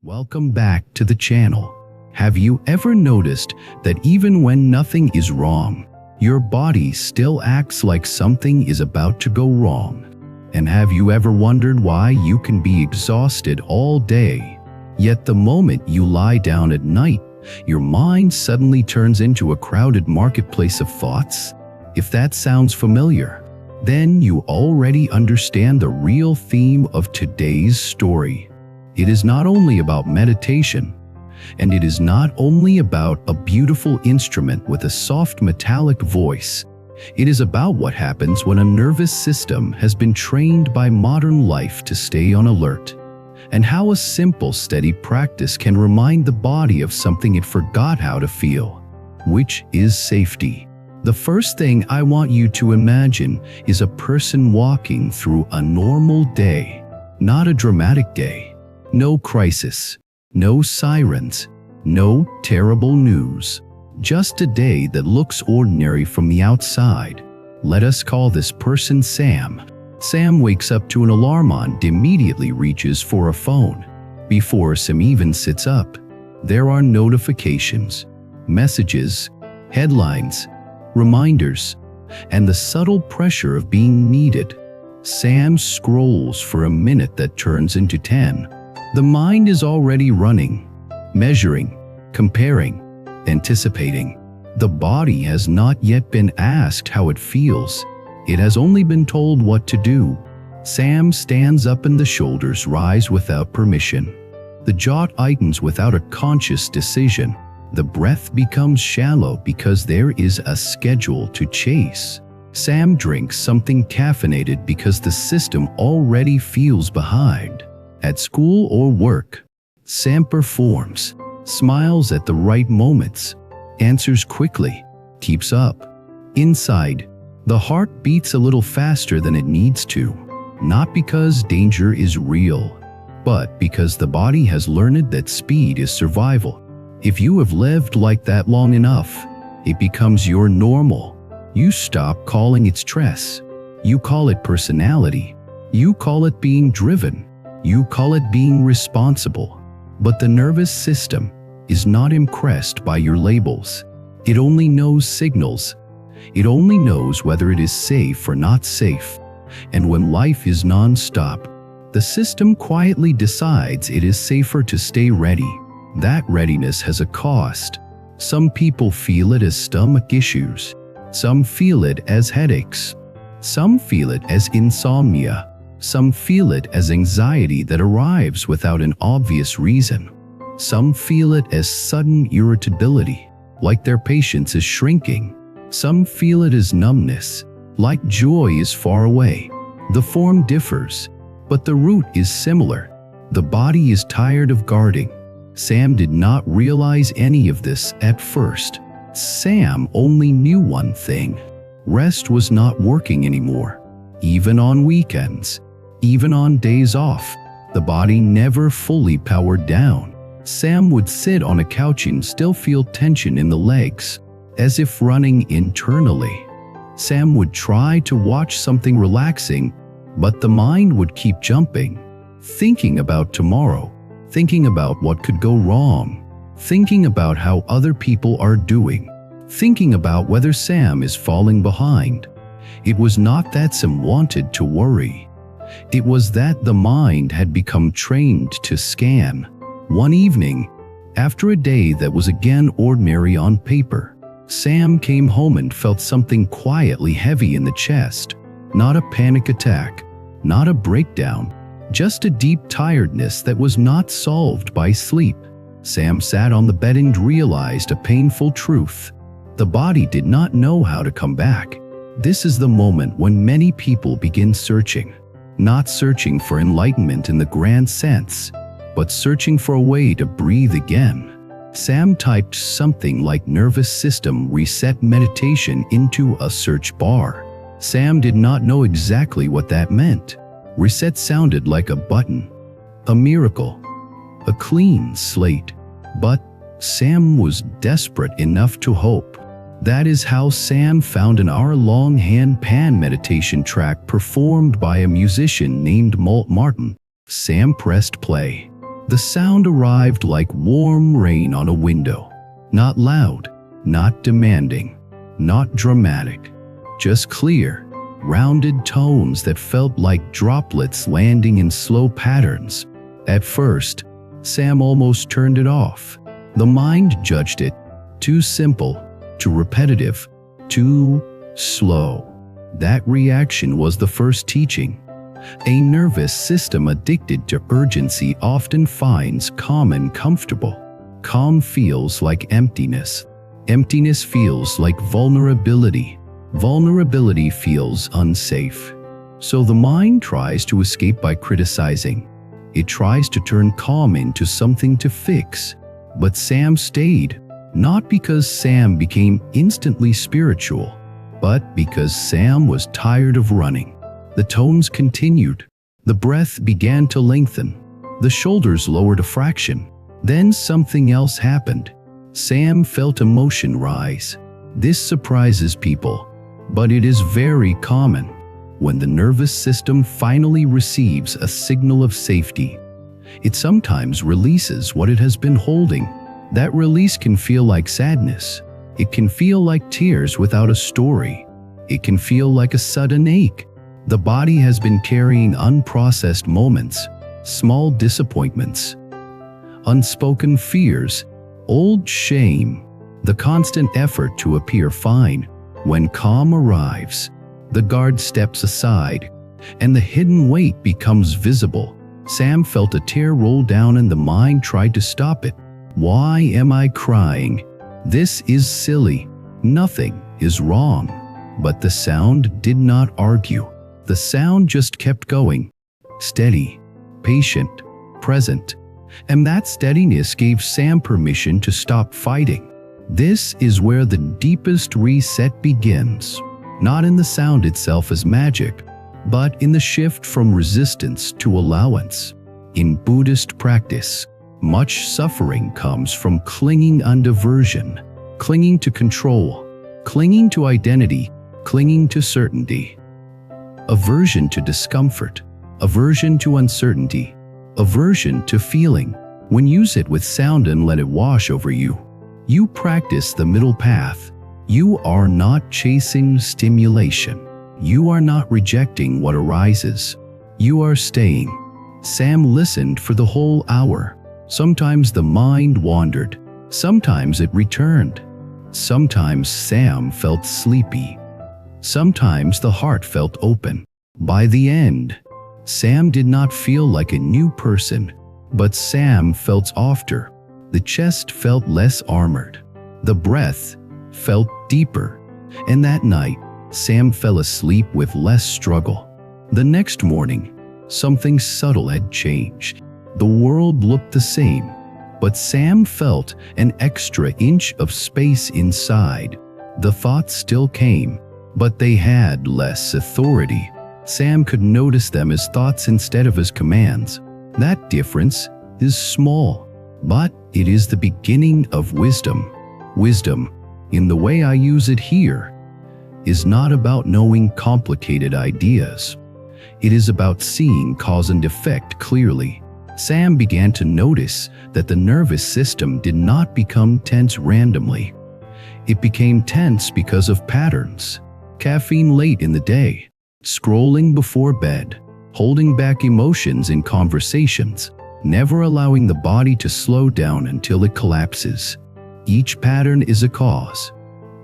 Welcome back to the channel. Have you ever noticed that even when nothing is wrong, your body still acts like something is about to go wrong? And have you ever wondered why you can be exhausted all day, yet the moment you lie down at night, your mind suddenly turns into a crowded marketplace of thoughts? If that sounds familiar, then you already understand the real theme of today's story. It is not only about meditation, and it is not only about a beautiful instrument with a soft metallic voice. It is about what happens when a nervous system has been trained by modern life to stay on alert, and how a simple, steady practice can remind the body of something it forgot how to feel, which is safety. The first thing I want you to imagine is a person walking through a normal day, not a dramatic day. No crisis, no sirens, no terrible news. Just a day that looks ordinary from the outside. Let us call this person Sam. Sam wakes up to an alarm and immediately reaches for a phone. Before Sam even sits up, there are notifications, messages, headlines, reminders, and the subtle pressure of being needed. Sam scrolls for a minute that turns into 10. The mind is already running, measuring, comparing, anticipating. The body has not yet been asked how it feels. It has only been told what to do. Sam stands up and the shoulders rise without permission. The jaw tightens without a conscious decision. The breath becomes shallow because there is a schedule to chase. Sam drinks something caffeinated because the system already feels behind. At school or work, Sam performs, smiles at the right moments, answers quickly, keeps up. Inside, the heart beats a little faster than it needs to, not because danger is real, but because the body has learned that speed is survival. If you have lived like that long enough, it becomes your normal. You stop calling it stress. You call it personality. You call it being driven. You call it being responsible. But the nervous system is not impressed by your labels. It only knows signals. It only knows whether it is safe or not safe. And when life is non-stop, the system quietly decides it is safer to stay ready. That readiness has a cost. Some people feel it as stomach issues. Some feel it as headaches. Some feel it as insomnia. Some feel it as anxiety that arrives without an obvious reason. Some feel it as sudden irritability, like their patience is shrinking. Some feel it as numbness, like joy is far away. The form differs, but the root is similar. The body is tired of guarding. Sam did not realize any of this at first. Sam only knew one thing. Rest was not working anymore. Even on weekends, even on days off, the body never fully powered down. Sam would sit on a couch and still feel tension in the legs, as if running internally. Sam would try to watch something relaxing, but the mind would keep jumping, thinking about tomorrow, thinking about what could go wrong, thinking about how other people are doing, thinking about whether Sam is falling behind. It was not that Sam wanted to worry. It was that the mind had become trained to scan. One evening, after a day that was again ordinary on paper, Sam came home and felt something quietly heavy in the chest. Not a panic attack, not a breakdown, just a deep tiredness that was not solved by sleep. Sam sat on the bed and realized a painful truth. The body did not know how to come back. This is the moment when many people begin searching. Not searching for enlightenment in the grand sense, but searching for a way to breathe again. Sam typed something like nervous system reset meditation into a search bar. Sam did not know exactly what that meant. Reset sounded like a button, a miracle, a clean slate. But Sam was desperate enough to hope. That is how Sam found an hour-long hand-pan meditation track performed by a musician named Martin. Sam pressed play. The sound arrived like warm rain on a window. Not loud, not demanding, not dramatic, just clear, rounded tones that felt like droplets landing in slow patterns. At first, Sam almost turned it off. The mind judged it too simple, too repetitive, too slow. That reaction was the first teaching. A nervous system addicted to urgency often finds calm and comfortable. Calm feels like emptiness. Emptiness feels like vulnerability. Vulnerability feels unsafe. So the mind tries to escape by criticizing. It tries to turn calm into something to fix. But Sam stayed, not because Sam became instantly spiritual, but because Sam was tired of running. The tones continued. The breath began to lengthen. The shoulders lowered a fraction. Then something else happened. Sam felt emotion rise. This surprises people, but it is very common. When the nervous system finally receives a signal of safety, it sometimes releases what it has been holding. That release can feel like sadness. It can feel like tears without a story. It can feel like a sudden ache. The body has been carrying unprocessed moments, small disappointments, unspoken fears, old shame, the constant effort to appear fine. When calm arrives, the guard steps aside, and the hidden weight becomes visible. Sam felt a tear roll down and the mind tried to stop it. Why am I crying? This is silly. Nothing is wrong. But the sound did not argue. The sound just kept going. Steady, patient, present. And that steadiness gave Sam permission to stop fighting. This is where the deepest reset begins. Not in the sound itself as magic, but in the shift from resistance to allowance. In Buddhist practice, much suffering comes from clinging unto aversion, clinging to control, clinging to identity, clinging to certainty. Aversion to discomfort, aversion to uncertainty, aversion to feeling. When you sit with sound and let it wash over you, you practice the middle path. You are not chasing stimulation. You are not rejecting what arises. You are staying. Sam listened for the whole hour. Sometimes the mind wandered. Sometimes it returned. Sometimes Sam felt sleepy. Sometimes the heart felt open. By the end, Sam did not feel like a new person, but Sam felt softer. The chest felt less armored. The breath felt deeper. And that night, Sam fell asleep with less struggle. The next morning, something subtle had changed. The world looked the same, but Sam felt an extra inch of space inside. The thoughts still came, but they had less authority. Sam could notice them as thoughts instead of as commands. That difference is small, but it is the beginning of wisdom. Wisdom, in the way I use it here, is not about knowing complicated ideas. It is about seeing cause and effect clearly. Sam began to notice that the nervous system did not become tense randomly. It became tense because of patterns. Caffeine late in the day, scrolling before bed, holding back emotions in conversations, never allowing the body to slow down until it collapses. Each pattern is a cause.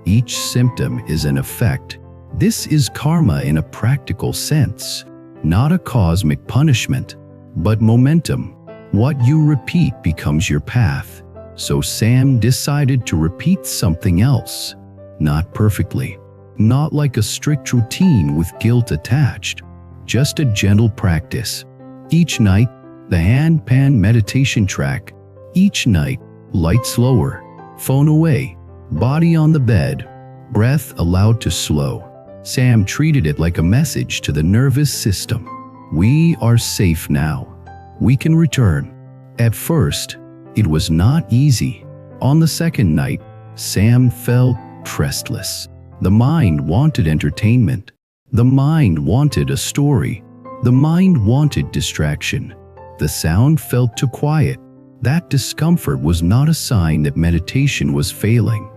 Each symptom is an effect. This is karma in a practical sense, not a cosmic punishment, but momentum. What you repeat becomes your path. So Sam decided to repeat something else. Not perfectly, not like a strict routine with guilt attached, just a gentle practice. Each night, the handpan meditation track. Each night, light slower, phone away, body on the bed, breath allowed to slow. Sam treated it like a message to the nervous system. We are safe now. We can return. At first, it was not easy. On the second night, Sam felt restless. The mind wanted entertainment. The mind wanted a story. The mind wanted distraction. The sound felt too quiet. That discomfort was not a sign that meditation was failing.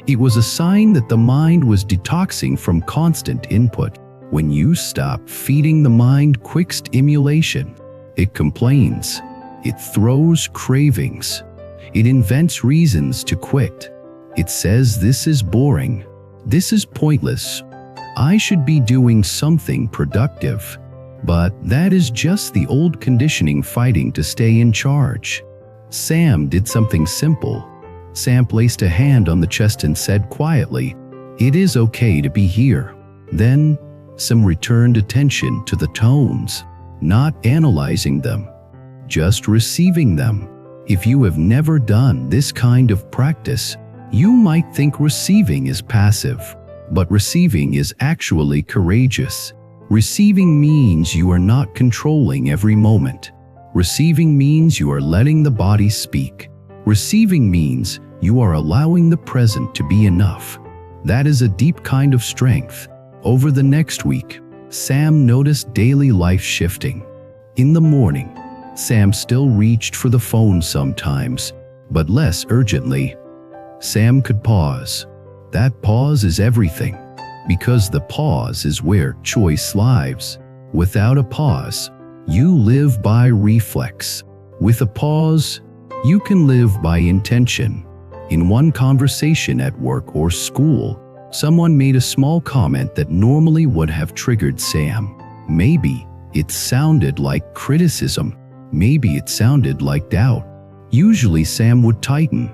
It was a sign that the mind was detoxing from constant input. When you stop feeding the mind quick stimulation, it complains. It throws cravings. It invents reasons to quit. It says this is boring. This is pointless. I should be doing something productive. But that is just the old conditioning fighting to stay in charge. Sam did something simple. Sam placed a hand on the chest and said quietly, "It is okay to be here." Then, Sam returned attention to the tones, not analyzing them, just receiving them. If you have never done this kind of practice, you might think receiving is passive, but receiving is actually courageous. Receiving means you are not controlling every moment. Receiving means you are letting the body speak. Receiving means you are allowing the present to be enough. That is a deep kind of strength. Over the next week, Sam noticed daily life shifting. In the morning, Sam still reached for the phone sometimes, but less urgently. Sam could pause. That pause is everything, because the pause is where choice lives. Without a pause, you live by reflex. With a pause, you can live by intention. In one conversation at work or school, someone made a small comment that normally would have triggered Sam. Maybe it sounded like criticism. Maybe it sounded like doubt. Usually Sam would tighten,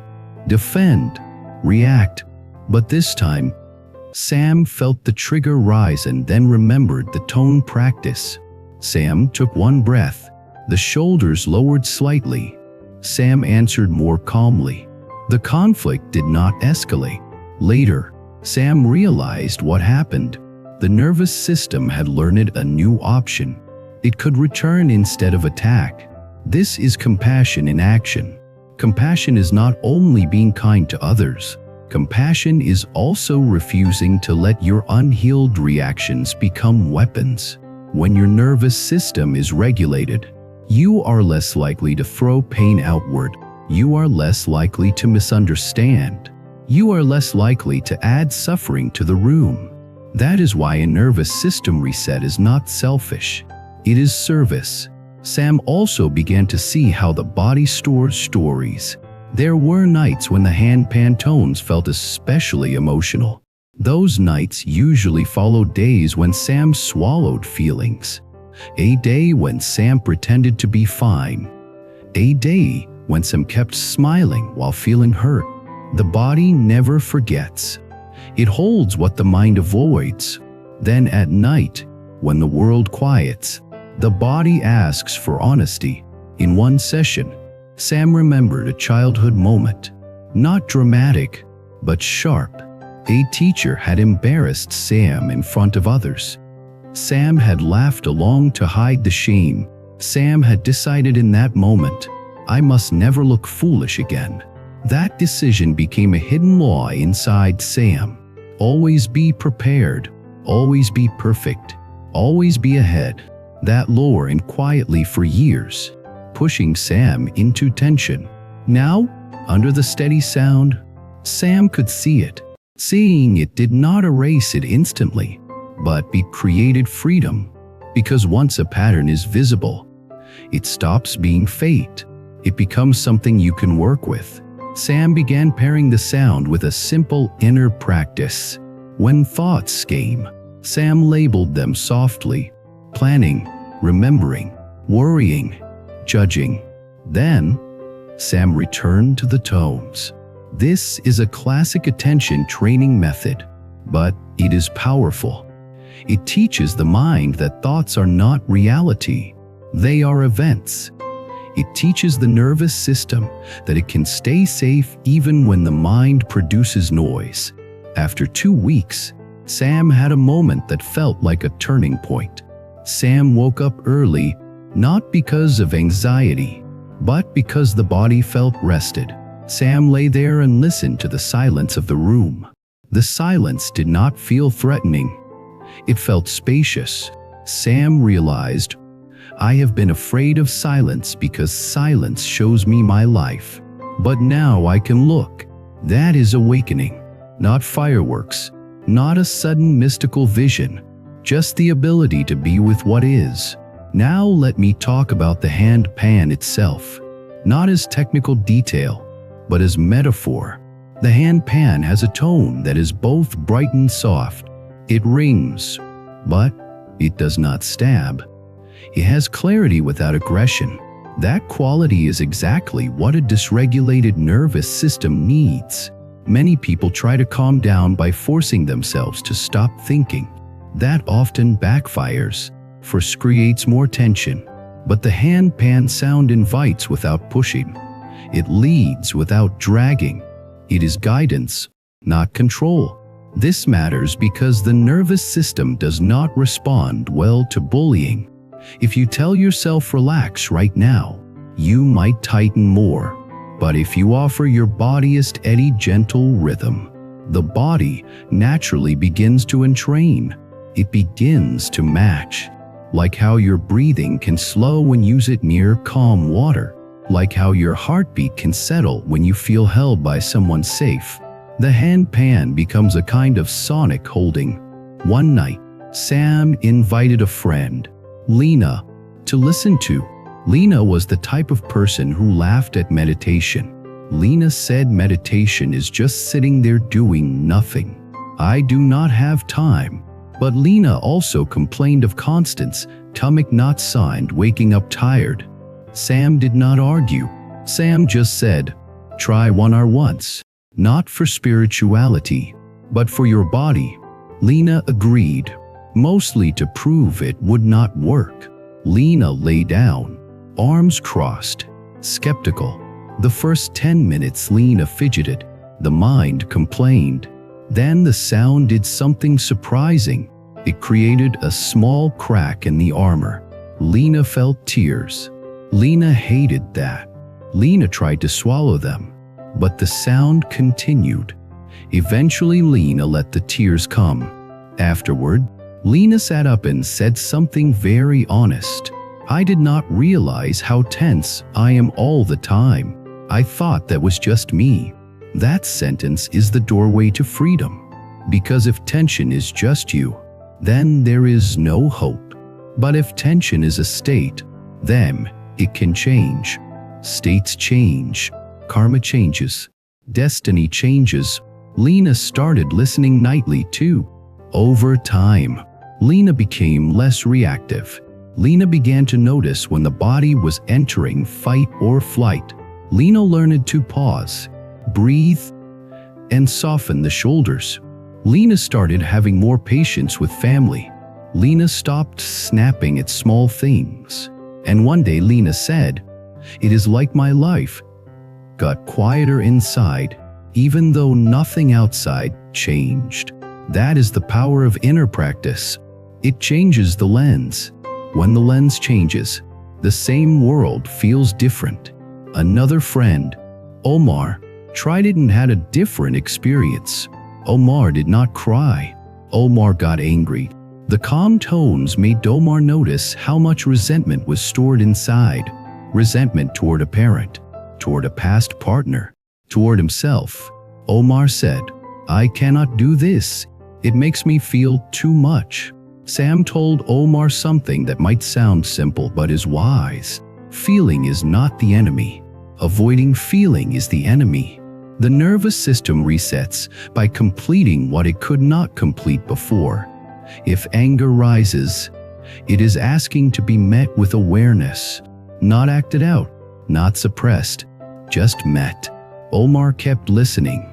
defend, react. But this time, Sam felt the trigger rise and then remembered the tone practice. Sam took one breath. The shoulders lowered slightly. Sam answered more calmly. The conflict did not escalate. Later, Sam realized what happened. The nervous system had learned a new option. It could return instead of attack. This is compassion in action. Compassion is not only being kind to others. Compassion is also refusing to let your unhealed reactions become weapons. When your nervous system is regulated, you are less likely to throw pain outward. You are less likely to misunderstand. You are less likely to add suffering to the room. That is why a nervous system reset is not selfish. It is service. Sam also began to see how the body stores stories. There were nights when the handpan tones felt especially emotional. Those nights usually followed days when Sam swallowed feelings. A day when Sam pretended to be fine. A day when Sam kept smiling while feeling hurt. The body never forgets. It holds what the mind avoids. Then at night, when the world quiets, the body asks for honesty. In one session, Sam remembered a childhood moment. Not dramatic, but sharp. A teacher had embarrassed Sam in front of others. Sam had laughed along to hide the shame. Sam had decided in that moment, I must never look foolish again. That decision became a hidden law inside Sam. Always be prepared. Always be perfect. Always be ahead. That lowered and quietly for years, pushing Sam into tension. Now, under the steady sound, Sam could see it. Seeing it did not erase it instantly, but it created freedom. Because once a pattern is visible, it stops being fate. It becomes something you can work with. Sam began pairing the sound with a simple inner practice. When thoughts came, Sam labeled them softly. Planning, remembering, worrying, judging. Then, Sam returned to the tones. This is a classic attention training method, but it is powerful. It teaches the mind that thoughts are not reality. They are events. It teaches the nervous system that it can stay safe even when the mind produces noise. After 2 weeks, Sam had a moment that felt like a turning point. Sam woke up early, not because of anxiety, but because the body felt rested. Sam lay there and listened to the silence of the room. The silence did not feel threatening. It felt spacious. Sam realized I have been afraid of silence because silence shows me my life. But now I can look. That is awakening. Not fireworks, not a sudden mystical vision, just the ability to be with what is. Now let me talk about the hand pan itself. Not as technical detail, but as metaphor. The hand pan has a tone that is both bright and soft. It rings, but it does not stab. It has clarity without aggression. That quality is exactly what a dysregulated nervous system needs. Many people try to calm down by forcing themselves to stop thinking. That often backfires, for creates more tension. But the hand pan sound invites without pushing. It leads without dragging. It is guidance, not control. This matters because the nervous system does not respond well to bullying. If you tell yourself relax right now, you might tighten more. But if you offer your body a steady, gentle rhythm, the body naturally begins to entrain. It begins to match. Like how your breathing can slow when you sit near calm water. Like how your heartbeat can settle when you feel held by someone safe. The hand pan becomes a kind of sonic holding. One night, Sam invited a friend, Lena, to listen to. Lena was the type of person who laughed at meditation. Lena said meditation is just sitting there doing nothing. I do not have time. But Lena also complained of Constance, stomach not signed, waking up tired. Sam did not argue. Sam just said, try 1 hour once. Not for spirituality, but for your body. Lena agreed, mostly to prove it would not work. Lena lay down, arms crossed, skeptical. The first 10 minutes Lena fidgeted. The mind complained. Then the sound did something surprising. It created a small crack in the armor. Lena felt tears. Lena hated that. Lena tried to swallow them, but the sound continued. Eventually Lena let the tears come. Afterward, Lena sat up and said something very honest. I did not realize how tense I am all the time. I thought that was just me. That sentence is the doorway to freedom. Because if tension is just you, then there is no hope. But if tension is a state, then it can change. States change. Karma changes. Destiny changes. Lena started listening nightly too. Over time, Lena became less reactive. Lena began to notice when the body was entering fight or flight. Lena learned to pause, breathe, and soften the shoulders. Lena started having more patience with family. Lena stopped snapping at small things. And one day Lena said, "It is like my life got quieter inside, even though nothing outside changed." That is the power of inner practice. It changes the lens. When the lens changes, the same world feels different. Another friend, Omar, tried it and had a different experience. Omar did not cry. Omar got angry. The calm tones made Omar notice how much resentment was stored inside. Resentment toward a parent, toward a past partner, toward himself. Omar said, "I cannot do this. It makes me feel too much." Sam told Omar something that might sound simple but is wise. Feeling is not the enemy. Avoiding feeling is the enemy. The nervous system resets by completing what it could not complete before. If anger rises, it is asking to be met with awareness, not acted out, not suppressed, just met. Omar kept listening,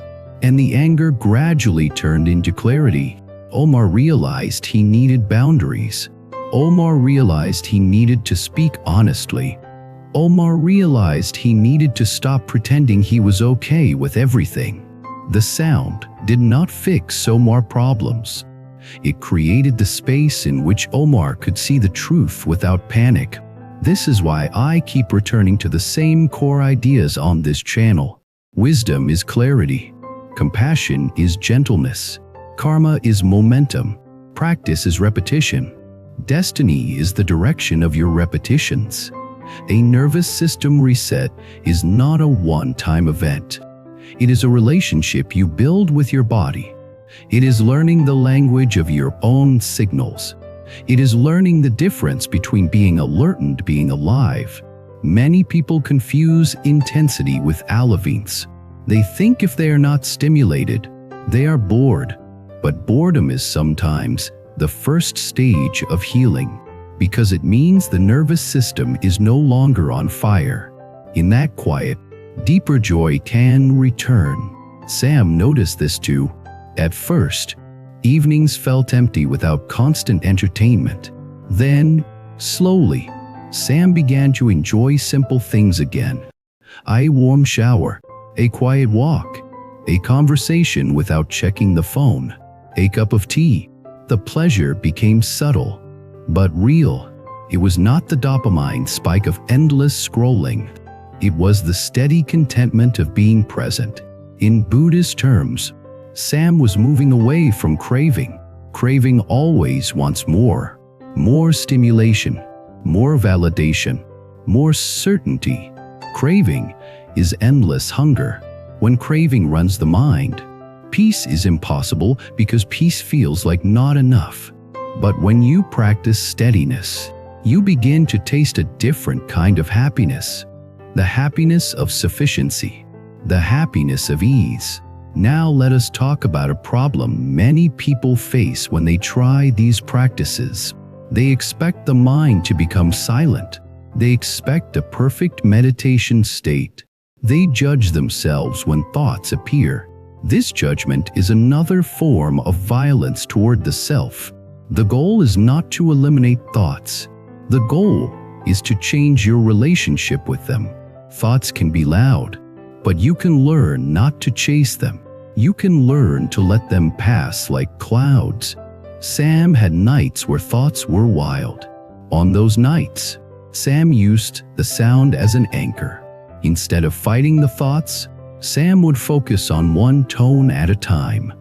and the anger gradually turned into clarity. Omar realized he needed boundaries. Omar realized he needed to speak honestly. Omar realized he needed to stop pretending he was okay with everything. The sound did not fix Omar's problems. It created the space in which Omar could see the truth without panic. This is why I keep returning to the same core ideas on this channel. Wisdom is clarity. Compassion is gentleness. Karma is momentum. Practice is repetition. Destiny is the direction of your repetitions. A nervous system reset is not a one-time event. It is a relationship you build with your body. It is learning the language of your own signals. It is learning the difference between being alert and being alive. Many people confuse intensity with alevines. They think if they are not stimulated, they are bored. But boredom is sometimes the first stage of healing, because it means the nervous system is no longer on fire. In that quiet, deeper joy can return. Sam noticed this too. At first, evenings felt empty without constant entertainment. Then, slowly, Sam began to enjoy simple things again. A warm shower, a quiet walk, a conversation without checking the phone, a cup of tea. The pleasure became subtle, but real. It was not the dopamine spike of endless scrolling. It was the steady contentment of being present. In Buddhist terms, Sam was moving away from craving. Craving always wants more. More stimulation, more validation, more certainty. Craving is endless hunger. When craving runs the mind, peace is impossible because peace feels like not enough. But when you practice steadiness, you begin to taste a different kind of happiness. The happiness of sufficiency, the happiness of ease. Now let us talk about a problem many people face when they try these practices. They expect the mind to become silent. They expect a perfect meditation state. They judge themselves when thoughts appear. This judgment is another form of violence toward the self. The goal is not to eliminate thoughts. The goal is to change your relationship with them. Thoughts can be loud, but you can learn not to chase them. You can learn to let them pass like clouds. Sam had nights where thoughts were wild. On those nights, Sam used the sound as an anchor. Instead of fighting the thoughts, Sam would focus on one tone at a time.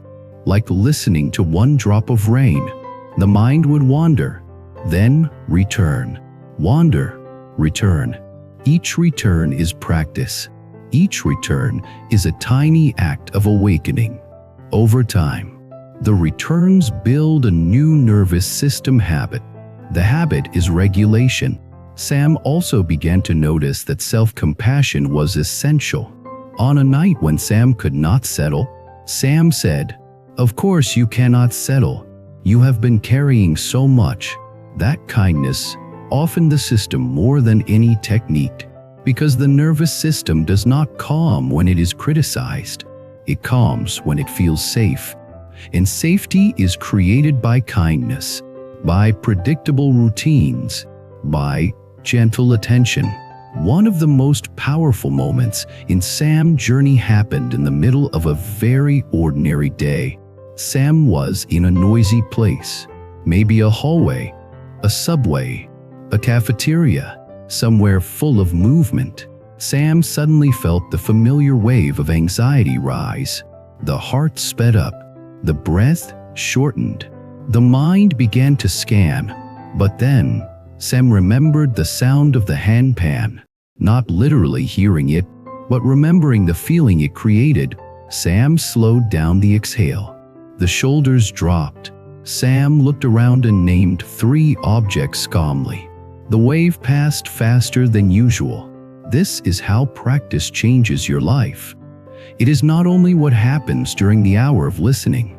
Like listening to one drop of rain, the mind would wander, then return. Wander, return. Each return is practice. Each return is a tiny act of awakening. Over time, the returns build a new nervous system habit. The habit is regulation. Sam also began to notice that self-compassion was essential. On a night when Sam could not settle, Sam said, "Of course you cannot settle. You have been carrying so much." That kindness often the system more than any technique, because the nervous system does not calm when it is criticized. It calms when it feels safe. And safety is created by kindness, by predictable routines, by gentle attention. One of the most powerful moments in Sam's journey happened in the middle of a very ordinary day. Sam was in a noisy place, maybe a hallway, a subway, a cafeteria, somewhere full of movement. Sam suddenly felt the familiar wave of anxiety rise. The heart sped up, the breath shortened, the mind began to scan. But then, Sam remembered the sound of the handpan, not literally hearing it, but remembering the feeling it created. Sam slowed down the exhale. The shoulders dropped. Sam looked around and named 3 objects calmly. The wave passed faster than usual. This is how practice changes your life. It is not only what happens during the hour of listening.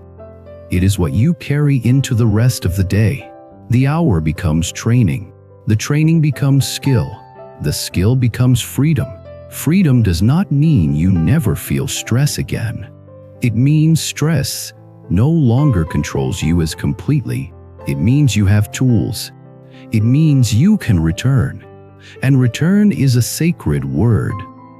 It is what you carry into the rest of the day. The hour becomes training. The training becomes skill. The skill becomes freedom. Freedom does not mean you never feel stress again. It means stress no longer controls you as completely. It means you have tools. It means you can return. And return is a sacred word.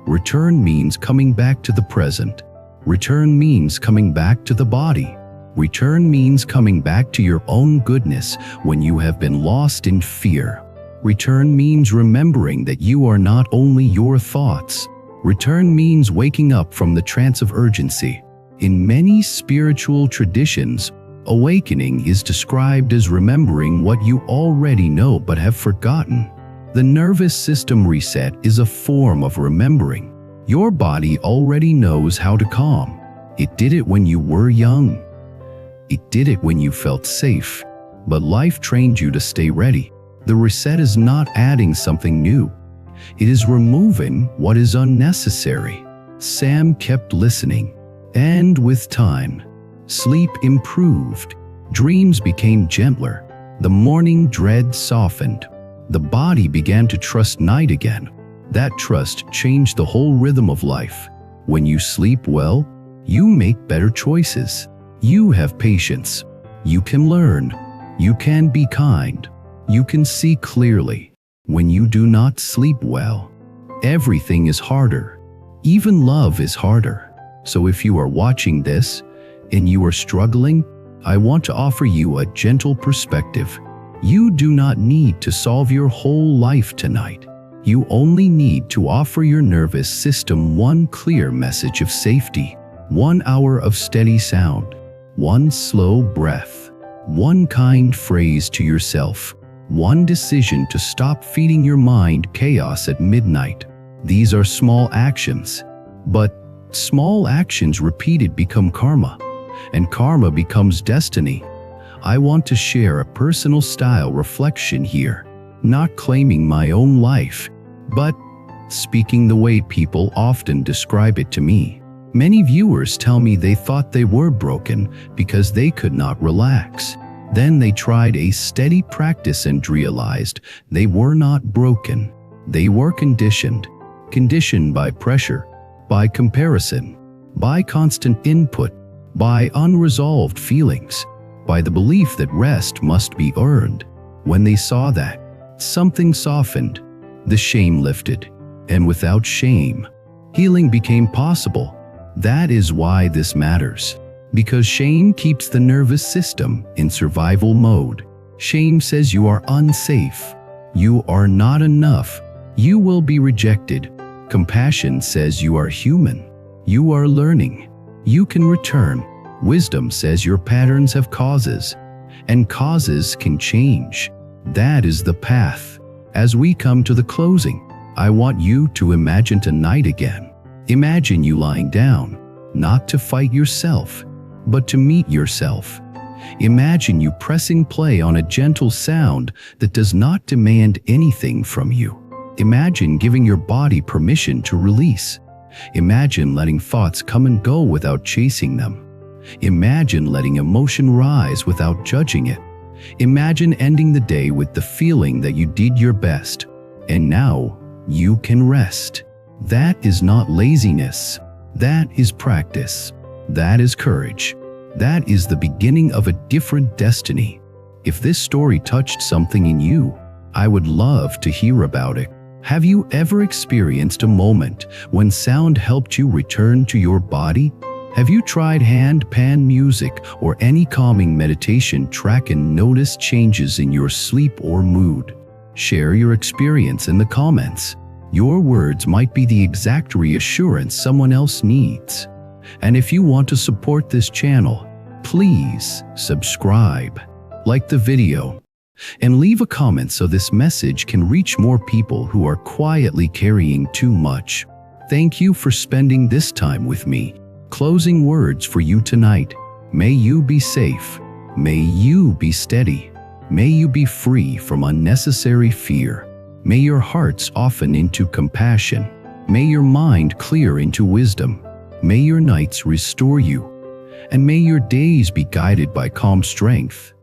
Return means coming back to the present. Return means coming back to the body. Return means coming back to your own goodness when you have been lost in fear. Return means remembering that you are not only your thoughts. Return means waking up from the trance of urgency. In many spiritual traditions, Awakening is described as remembering what you already know but have forgotten. The nervous system reset is a form of remembering. Your body already knows how to calm. It did it when you were young. It did it when you felt safe. But life trained you to stay ready. The reset is not adding something new. It is removing what is unnecessary. Sam kept listening. And with time, sleep improved. Dreams became gentler. The morning dread softened. The body began to trust night again. That trust changed the whole rhythm of life. When you sleep well, you make better choices. You have patience. You can learn. You can be kind. You can see clearly. When you do not sleep well, everything is harder. Even love is harder. So if you are watching this and you are struggling, I want to offer you a gentle perspective. You do not need to solve your whole life tonight. You only need to offer your nervous system one clear message of safety, 1 hour of steady sound, one slow breath, one kind phrase to yourself, one decision to stop feeding your mind chaos at midnight. These are small actions, but small actions repeated become karma, and karma becomes destiny. I want to share a personal style reflection here, not claiming my own life, but speaking the way people often describe it to me. Many viewers tell me they thought they were broken because they could not relax. Then they tried a steady practice and realized they were not broken. They were conditioned by pressure, by comparison, by constant input, by unresolved feelings, by the belief that rest must be earned. When they saw that, something softened, the shame lifted, and without shame, healing became possible. That is why this matters. Because shame keeps the nervous system in survival mode. Shame says you are unsafe. You are not enough. You will be rejected. Compassion says you are human. You are learning. You can return. Wisdom says your patterns have causes, and causes can change. That is the path. As we come to the closing, I want you to imagine tonight again. Imagine you lying down, not to fight yourself, but to meet yourself. Imagine you pressing play on a gentle sound that does not demand anything from you. Imagine giving your body permission to release. Imagine letting thoughts come and go without chasing them. Imagine letting emotion rise without judging it. Imagine ending the day with the feeling that you did your best, and now you can rest. That is not laziness. That is practice. That is courage. That is the beginning of a different destiny. If this story touched something in you, I would love to hear about it. Have you ever experienced a moment when sound helped you return to your body? Have you tried hand-pan music or any calming meditation track and noticed changes in your sleep or mood? Share your experience in the comments. Your words might be the exact reassurance someone else needs. And if you want to support this channel, please subscribe, like the video, and leave a comment so this message can reach more people who are quietly carrying too much. Thank you for spending this time with me. Closing words for you tonight. May you be safe. May you be steady. May you be free from unnecessary fear. May your heart soften into compassion. May your mind clear into wisdom. May your nights restore you. And may your days be guided by calm strength.